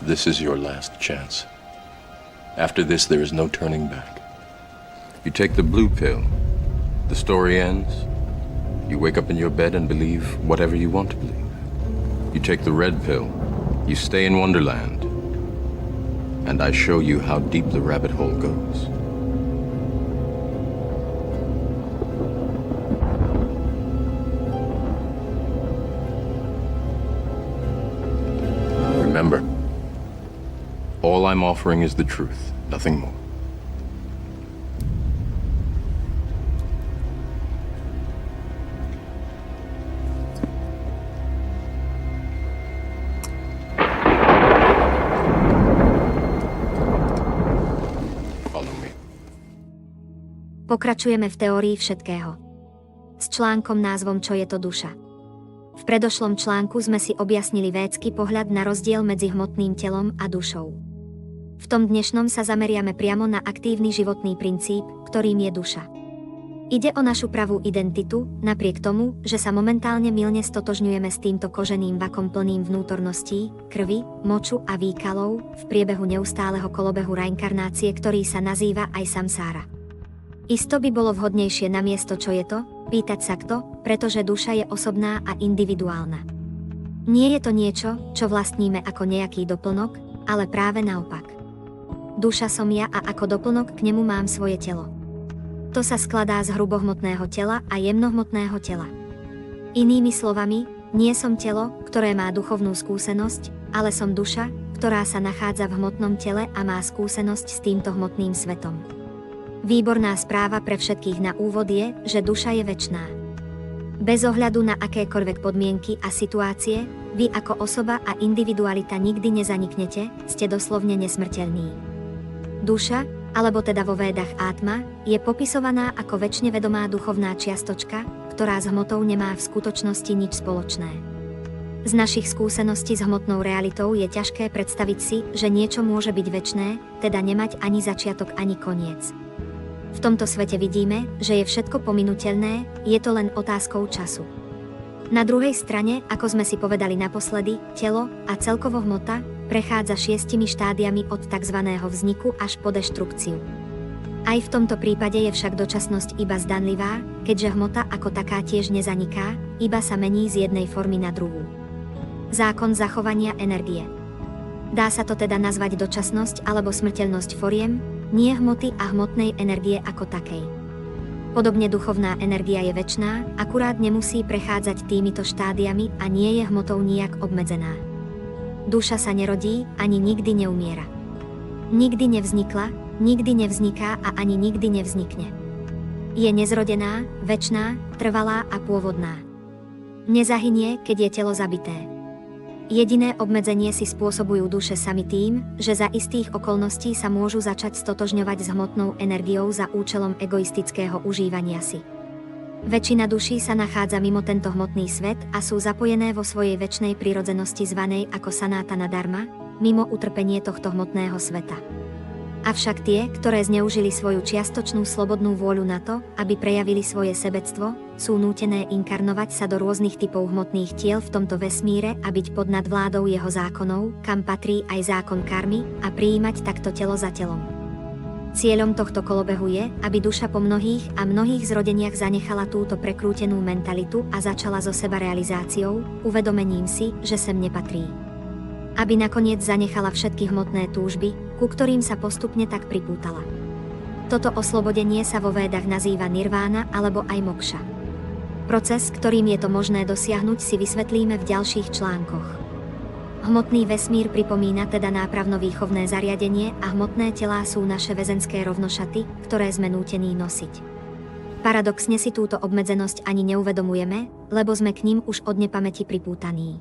This is your last chance. After this, there is no turning back. You take the blue pill, the story ends. You wake up in your bed and believe whatever you want to believe. You take the red pill, you stay in Wonderland, and I show you how deep the rabbit hole goes. Remember, all I'm offering is the truth, nothing more. Follow me. Pokračujeme v teórii všetkého. S článkom názvom Čo je to duša? V predošlom článku sme si objasnili védsky pohľad na rozdiel medzi hmotným telom a dušou. V tom dnešnom sa zameriame priamo na aktívny životný princíp, ktorým je duša. Ide o našu pravú identitu, napriek tomu, že sa momentálne mylne stotožňujeme s týmto koženým vakom plným vnútorností, krvi, moču a výkalov v priebehu neustáleho kolobehu reinkarnácie, ktorý sa nazýva aj samsára. Isto by bolo vhodnejšie namiesto čo je to, pýtať sa kto, pretože duša je osobná a individuálna. Nie je to niečo, čo vlastníme ako nejaký doplnok, ale práve naopak. Duša som ja a ako doplnok k nemu mám svoje telo. To sa skladá z hrubohmotného tela a jemnohmotného tela. Inými slovami, nie som telo, ktoré má duchovnú skúsenosť, ale som duša, ktorá sa nachádza v hmotnom tele a má skúsenosť s týmto hmotným svetom. Výborná správa pre všetkých na úvod je, že duša je večná. Bez ohľadu na akékoľvek podmienky a situácie, vy ako osoba a individualita nikdy nezaniknete, ste doslovne nesmrteľní. Duša, alebo teda vo védach átma, je popisovaná ako večne vedomá duchovná čiastočka, ktorá s hmotou nemá v skutočnosti nič spoločné. Z našich skúseností s hmotnou realitou je ťažké predstaviť si, že niečo môže byť večné, teda nemať ani začiatok ani koniec. V tomto svete vidíme, že je všetko pominuteľné, je to len otázkou času. Na druhej strane, ako sme si povedali naposledy, telo a celkovo hmota prechádza 6 štádiami od tzv. Vzniku až po deštrukciu. Aj v tomto prípade je však dočasnosť iba zdanlivá, keďže hmota ako taká tiež nezaniká, iba sa mení z jednej formy na druhú. Zákon zachovania energie. Dá sa to teda nazvať dočasnosť alebo smrteľnosť foriem, nie hmoty a hmotnej energie ako takej. Podobne duchovná energia je večná, akurát nemusí prechádzať týmito štádiami a nie je hmotou nijak obmedzená. Duša sa nerodí, ani nikdy neumiera. Nikdy nevznikla, nikdy nevzniká a ani nikdy nevznikne. Je nezrodená, večná, trvalá a pôvodná. Nezahynie, keď je telo zabité. Jediné obmedzenie si spôsobujú duše sami tým, že za istých okolností sa môžu začať stotožňovať s hmotnou energiou za účelom egoistického užívania si. Väčšina duší sa nachádza mimo tento hmotný svet a sú zapojené vo svojej večnej prirodzenosti zvanej ako sanátana dharma, mimo utrpenie tohto hmotného sveta. Avšak tie, ktoré zneužili svoju čiastočnú slobodnú vôľu na to, aby prejavili svoje sebectvo, sú nútené inkarnovať sa do rôznych typov hmotných tiel v tomto vesmíre a byť pod nadvládou jeho zákonov, kam patrí aj zákon karmy, a prijímať takto telo za telom. Cieľom tohto kolobehu je, aby duša po mnohých a mnohých zrodeniach zanechala túto prekrútenú mentalitu a začala so sebarealizáciou, uvedomením si, že sem nepatrí. Aby nakoniec zanechala všetky hmotné túžby, ku ktorým sa postupne tak pripútala. Toto oslobodenie sa vo védach nazýva nirvána alebo aj mokša. Proces, ktorým je to možné dosiahnuť, si vysvetlíme v ďalších článkoch. Hmotný vesmír pripomína teda nápravno-výchovné zariadenie a hmotné telá sú naše väzenské rovnošaty, ktoré sme nútení nosiť. Paradoxne si túto obmedzenosť ani neuvedomujeme, lebo sme k ním už od nepamäti pripútaní.